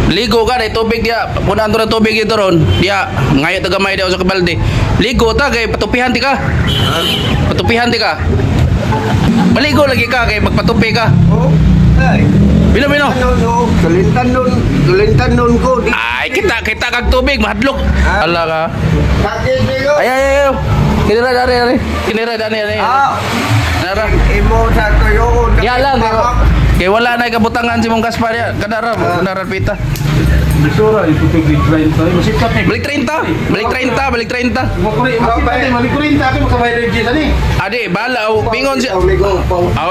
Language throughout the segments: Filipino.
Ligo ka na tubig dia. Punan to na tubig dito ron. Dia ngayo tagamay dia sa kabalde. Ligo ta kay patupihan ti ka. Patupihan ti ka. Maligo lagi ka kay magpatupi ka. Oh. Ay. Bino. No. Tulintan nun ko. Ay, kita kag tubig mahadlok. Ala ka. Bakit niyo? Ay. Kinira dari. Kinira dari. Nara. Imo sa tuyo. Ya lang. Kay wala na kabutangan si mong Gaspar ya. Kadara pita. Bisura itu balik 30. Masih capek. Balik 30. Balik 30 ako makabayad ng gisa ni. Ade, bala bingon siya.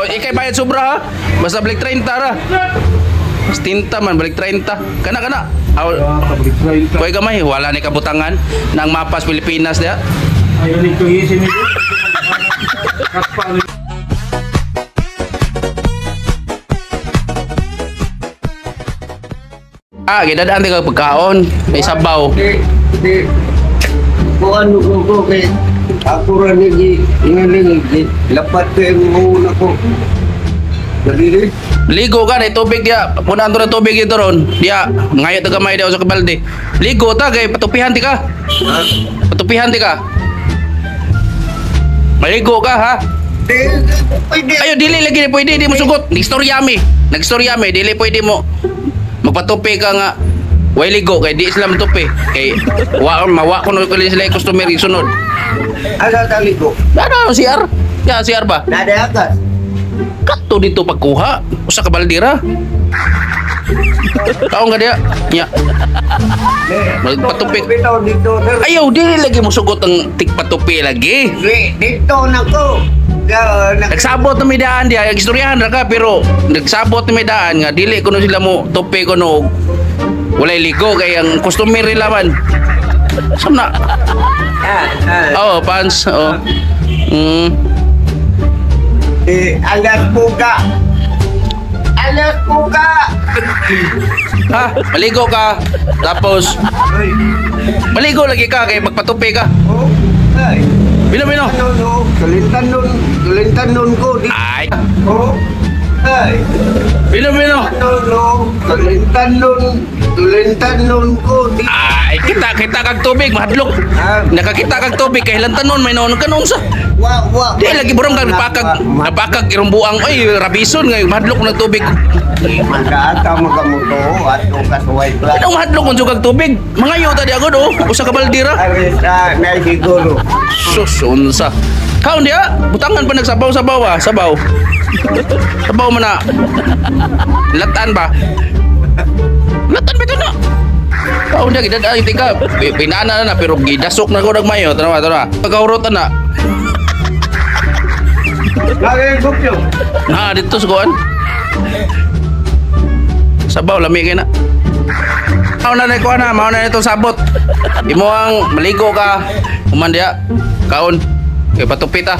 Ikay bayad sobra ha. Basta balik 30 ra. Mas tinta man balik 30. Kana. Balik 30. Koy gamay wala ni kabutangan nang mapas Pilipinas dia. Ayo ni to isin ito. Gidadaan ti kag pagkaon, may sabaw. Di. Kuan ko kay ako ra ni ingaling lapat kay mo na ko. Dali. Ligo ka na tubig dia. Punan to na tubig dito ron. Dia ngayo tagamay dia sa kabalde. Ligo ta kay patupihan ti ka. Patupihan ti ka. Maligo ka ha. Ayo dili lagi pwede di mo sugot. Nagstoryame dili pwede mo. Magpatupi ka nga. Way ligo kay di sila matupi. Kay mawa ko no sila customer isunod. Asa ta ligo? Ano CR? Ya CR ba? Nada akas. Kato dito pagkuha usa ka baldira. Kaon ka dia? Nya. Magpatupi. Bitaw dito. Ayaw dili lagi mo sugot ang tikpatupi lagi. Dito na ko. Nagsabot na may daan diya, istoryahan ra ka pero nagsabot na may daan nga dili kuno sila mo tupi kuno walay ligo kay ang customer nila man. Samna. Oh, pants. Oh. Alas buka. Ha, maligo ka. Tapos maligo lagi ka kay magpatupi ka. Oh. Ay. Bino. No. Tulintan nun ko. Ay. Oh. Ay. Bino. No. Tulintan nun ko. Ay, kita kag tubig mahadlok. Nakakita kag tubig kay lantanon may noon kanon sa. Wa. Di lagi burong kag napakag irong buang ay rabison ngay mahadlok ng tubig. Magata magamuto at kasuway plan. Ano mahadlok kung kag tubig? Mangayo ta di agad oh. Usa ka baldira. Arisa na siguro. Sus unsa. Kaon dia, butangan pa nagsabaw-sabaw ah, sabaw. Sabaw man na. Latan ba? Latan ba ito na? Kaon dia gidad ay tika. Pinana na pero gidasok na ko nagmayo. Tara. Pagkaurotan na. Lagi gupyo. Na dito sa kuan. Sabaw lami kay na. Mao na itong sabot. Imo ang maligo ka. Human dia. Kaon. Kay patupi ta.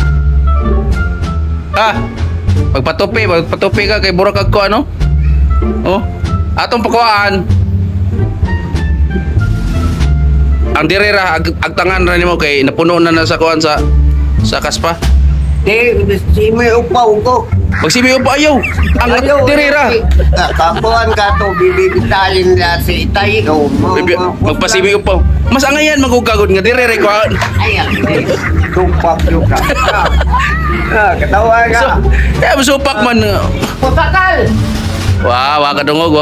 Pagpatupi ka kay burag kag ko ano? Oh. Atong pakuan. Ang dirira agtangan ra nimo kay napuno na sa kuan sa kaspa. Di simi upaw ko. Magsimi pa ayaw. Ang dirira. Kapuan ka to bibitayin na si Itay. Magpasimi pa. Mas angayan magugagod nga dirira ko. Ayan. Tupak juga. Ketawa ka. Kaya masupak man. Putakal. Wah, waka dungog.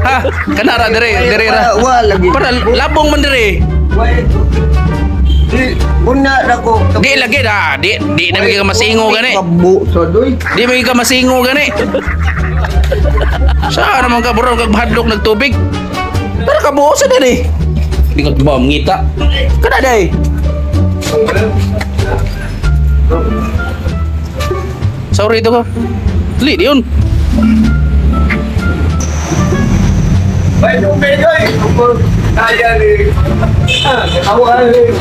Ha, kanara dirira. Wah, lagi. Para labong man dire. Una na ko. Di lagi dah. Di na magiging masingo gani. Kabu sodoy. Di magiging masingo gani. Saan naman ka burong kag hadlok nagtubig? Pero kabuo sa dali. Di ka ba mangita? Kada day. Sorry to ko. Dili di yun. Bay tubig oy. Kaya ni. Kawan ni.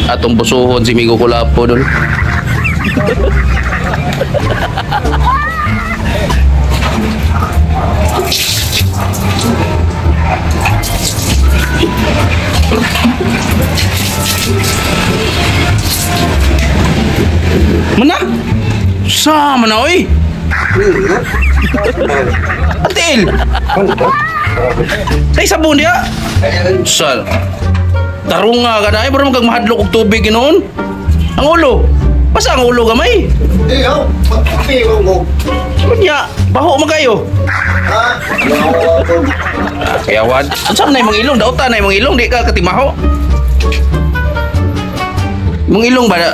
Atong busuhon si Migo Kulapo dun. Mana? Sama na oy. Atil. Say sabon dia. Sal. Tarunga ka na, bro kag mahadlok og tubig ginoon. Ang ulo. Basta ang ulo gamay. Iyo, pagpapiro mo. Kunya, baho man kayo. Ha? Kayawan. Unsa man na imong ilong? Dauta na imong ilong, di ka katimaho. Imong ilong ba?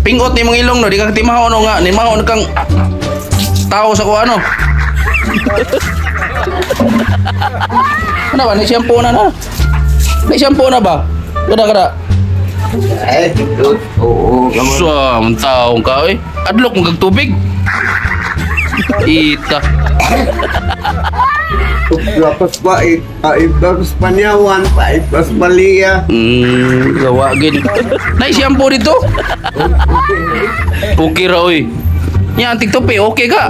Pingot ni imong ilong no, di ka katimaho no nga, ni maho na kang tao sa ko ano. Ano ba? Ni shampoo na na. Ni shampoo na ba? Kada. Eh, oo, Sa, taong ka eh. Adlok mo kag tubig. Ita. Lapas pait, paipas panyawan, paipas balia. Gawa gid. Nay shampoo dito. Okay ra oy. Nya antik tope, okay ka?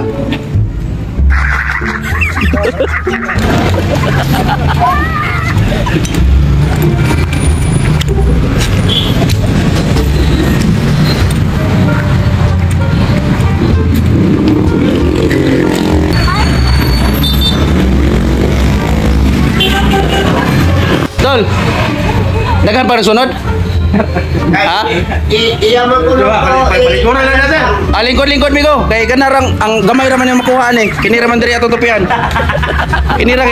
Tol. Daghan para sunod. Ha? Iyaman ko na po. Palikuran lang natin. Lingkod migo. Kay kanarang ang gamay raman yung makuhaan eh. Kinira man diri ato tupian. Kinira.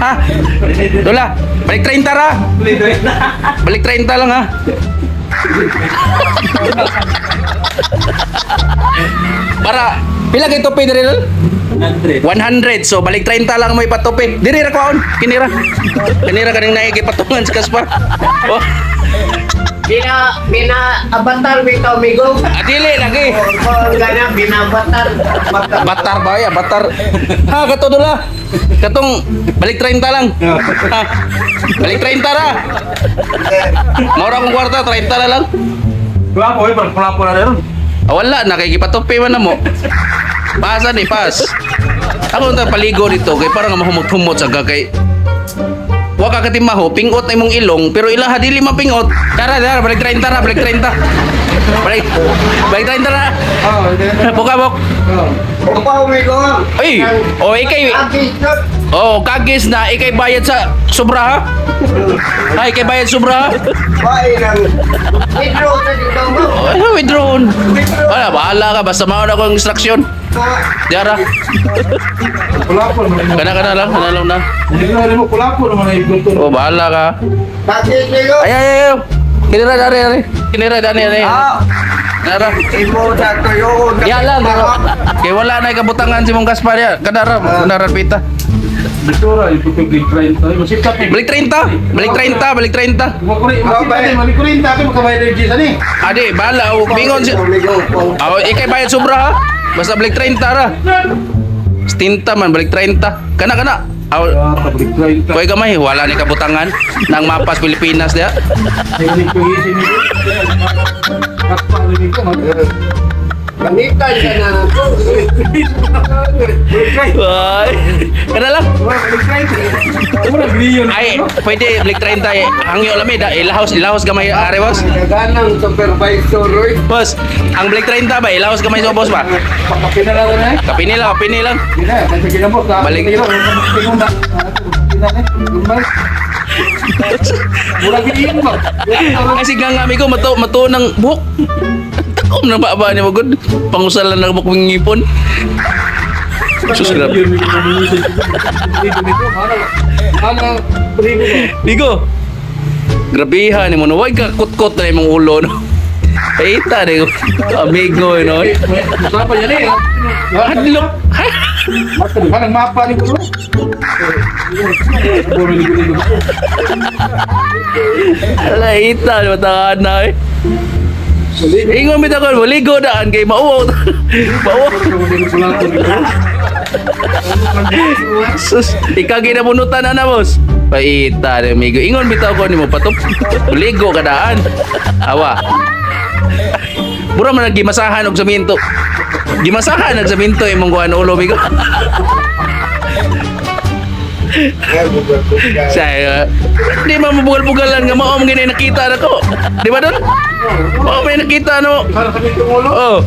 Ha? Dula. Balik 30 ra. Balik 30 lang ha. Para pila kay topi diri lol? 100. So balik 30 lang mo ipatopi. Diri ra kwaon. Kinira kaning naigi patungan sa kaspa. Oh. Bina-abatar bitaw migo. Adili lagi. Ganyan, binabatar. Batar ba ya? Batar. Ha, kato dula. Katong balik 30 lang. Ha. Balik 30 ra. Maura kong kwarta 30 na lang. Wala ko, palapo na rin. Wala na kay gipatopi man namo. Pasan ni pas. Ako nang paligo dito kay parang mahumot-humot sa kay wa ka katimaho pingot na imong ilong pero ilaha dili mapingot. Tara balik 30 ra, balik 30. Balik 30 ra. Bukabok. Upaw migo. Ay, ikay. Kagis na ikay bayad sa sobra ha. Ay, ikay bayad sobra ha. Bae lang. Withdraw sa dito mo. Withdrawn. Wala, bahala ka basta mao na ko ang instruction. Diara. Palapo naman. Kana lang na. Hindi na mo palapo naman ay gunto. Oh, bahala ka. Bakit migo? Ay. Kinira dari. Kinira dani. Nara. Imo na to yun. Ya lang. Kay wala na kabutangan si mong Gaspar ya. Kanara pita. Bisura, iputog di 30. Masipap eh. Balik 30. Balik 30. Malikurin tayo makabayad ng G ni. Adi, bahala. Bingon si. Ikay bayad sobra ha. Basta balik 30 ra. Stinta man balik 30. Kana. Balik 30. Koy gamay, wala ni kabutangan nang mapas Pilipinas dia. Ay, nagpagisi ni. Kapag rin ko, Panitan ka na. Ay, kana lang. Biliyon. Ay, pwede balik 30 eh. Hangyo lamid ilahos gamay are boss. Ganang supervisor, Roy. Boss, ang balik 30 ba ilahos gamay sa boss ba? Kapinala na eh. Kapini lang. Hindi na, kasi ginabot. Balik. Mula biliyon ba? Kasi nga ko mato ng buhok. Takom na ba niya magod? Pangusalan ng bukwing ngipon. Sus, grabe. Digo. Grabihan ni mo no. Wag ka kutkot na imong ulo no. Ay ta ni amigo no. Apa yan eh? Hadlok. Parang mapa ni ko. Ala ita matangan na eh. Ingon bitaw ko maligo daan kay mauwaw. Sus, ikagi na bunutan na boss. Paita ni amigo. Ingon bitaw ko nimo patop. Maligo ka daan. Awa. Mura man gimasahan og saminto. Gimasahan og saminto imong kuan ulo amigo. Saya di ba mabugal-bugalan nga mao mga nakita na ko. Di ba don? Mao may nakita no. Para sa itong ulo? Oh.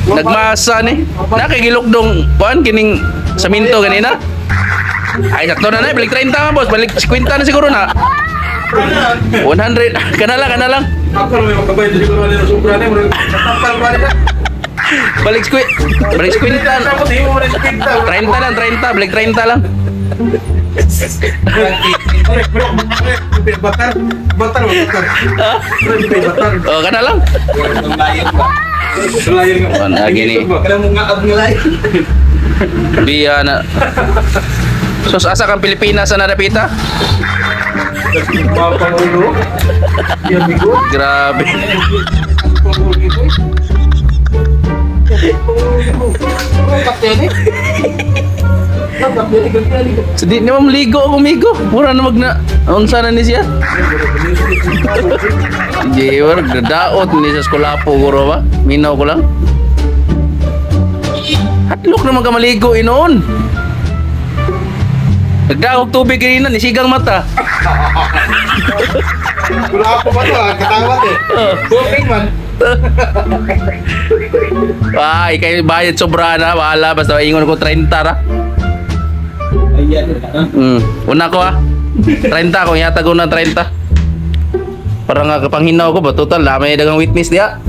Nagmasa ni. Nakigilukdong kuan kining saminto ganina. Ay sakto na balik 30 nga boss, balik 50 na siguro na. 100 kana lang. Ako naman yung magkabay ito siguro na sobra na mo. Tapal pa rin. Balik 50 Tapos hindi mo rin sa pinta. 30 lang, 30, balik 30 lang. Batar. Batar. Ah? Batar. Oh, kana lang. Selayan nga. Oh, lagi ni. Kailan mo nga abngalay. Biya na. Sus asa kang Pilipinas na napita? Pangulo. Yan bigo. Grabe. Sedih ni mong ligo ako migo. Mura na magna. Unsa na ni siya? Jiwar gadaot ni sa skolapo guro ba? Minaw ko lang. Hatlok naman ka maligo inoon. Nagdahog tubig kanina ni sigang mata. Wala ako ba ito? Katawat eh. Booking man. Ay, kayo bayad sobra na. Wala, basta ingon ko 30 ra. Ayan. Una ko 30 ko, yata ko na 30. Parang nga kapanghinaw ko ba? Total, may dagang witness diya.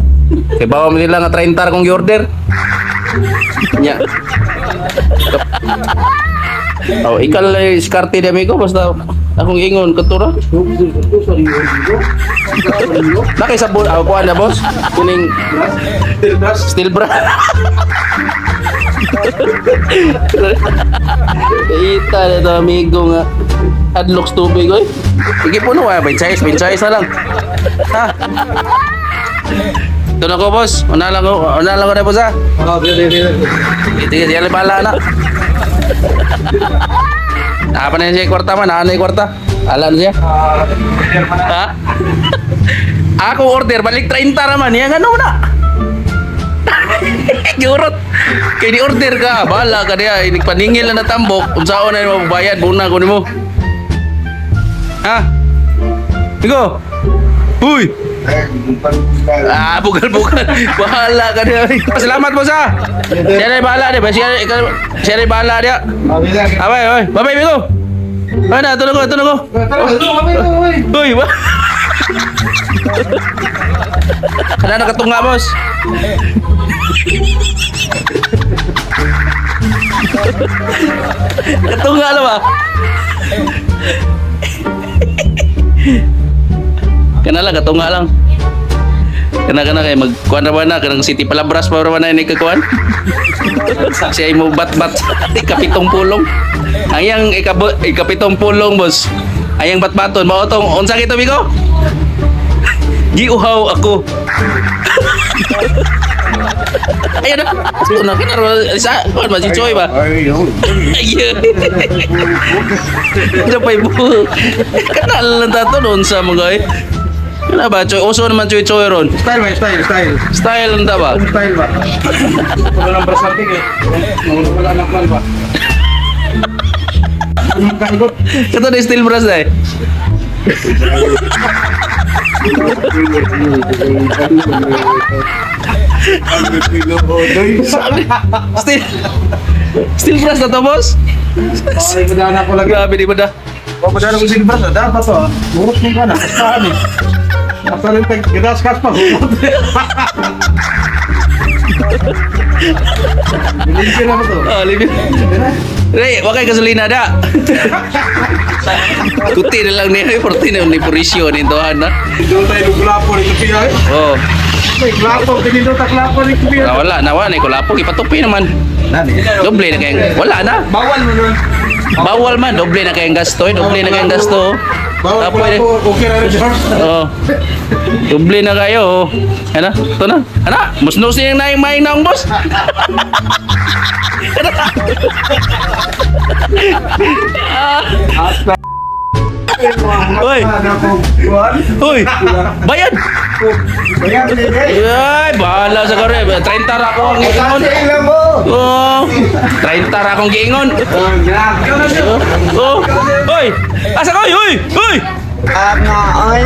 Kaya bawa mo nila nga 30 ra kong order. Nya. Oh, ikal iskarte di amigo basta akong ingon katura. Nakay sabon ako kuan na boss. Kuning steel bra. Ita na amigo nga. Hadlocks tubig oy. Sige puno ay pinchais na lang. Ha. Ito na ko boss. Una lang ko na boss ha. Sige, siya bala na. Apa na siya kwarta man? Ano yung kwarta? Alam siya? Ha? Ako order, balik 30 naman. Yan ano na? Giurot. Kaya di order ka. Bala ka niya. Paningil na natambok. Unsaon na yung mababayad. Buna ko ni mo. Ha? Iko? Uy! Bugal. Bahala ka niya. Salamat po sa. Siya na bahala niya. Siya na bahala niya. Abay, oy. Babay, Migo. Ay na, tulog ko. Uy, ba? Kada nakatunga, boss. Katunga na ba? Kana lang, katunga lang. Kana kay magkuan na ba na kanang City Palabras pa ba na ini kakuan? Siya mo bat-bat ikapitong pulong. Ayang ikapitong pulong boss. Ayang bat-baton mao tong unsa kito bigo? Giuhaw ako. Ayun na. So na kinaro sa kuan ba si Choy ba? Ayun. Japay bu. Kanal lang tato nun sa mga Ano ba? Uso naman Choy ron. Style. Style lang ba? Style ba? Wala nang brasating eh. Wala nang kwan ba? Anong kagot? Ito na steel brass na eh. Steel brass na to boss? Ay, madana ko lagi. Grabe di ba da? Madana ko silbras na. Dapat to. Buhos mo ka na. Kasahan eh. Kasahan tayo. Ginaskas pa. Bilingkin na mo to. Oh, libin. Rey, wakay gasolina da. Tuti na lang niya. Porti na ni Purisyo ni Tuhan na. Doon tayo naglapo ni Kapia eh. Oh. May klapo. Tingin doon taklapo ni Kapia. Nawa na ko lapo ipatupi naman. Nani? Doble na kayang wala na. Bawal mo nun. Bawal man, doble na kayang gasto, doble na kayang gasto. Bawal Pwede. ko. Okay na rin, George. Oh. Doble na kayo. Oh. Ano? Ito na. Ano? Musnusin yung naing-maing na ang boss. Hoy. Hoy. Bayad. Bayad din eh. Ay, bahala sa kare. 30 ra ko ang giingon. Ilan mo? Oh. 30 ra akong giingon. Oh. Hoy. Asa ko? Hoy. Hoy. Ay.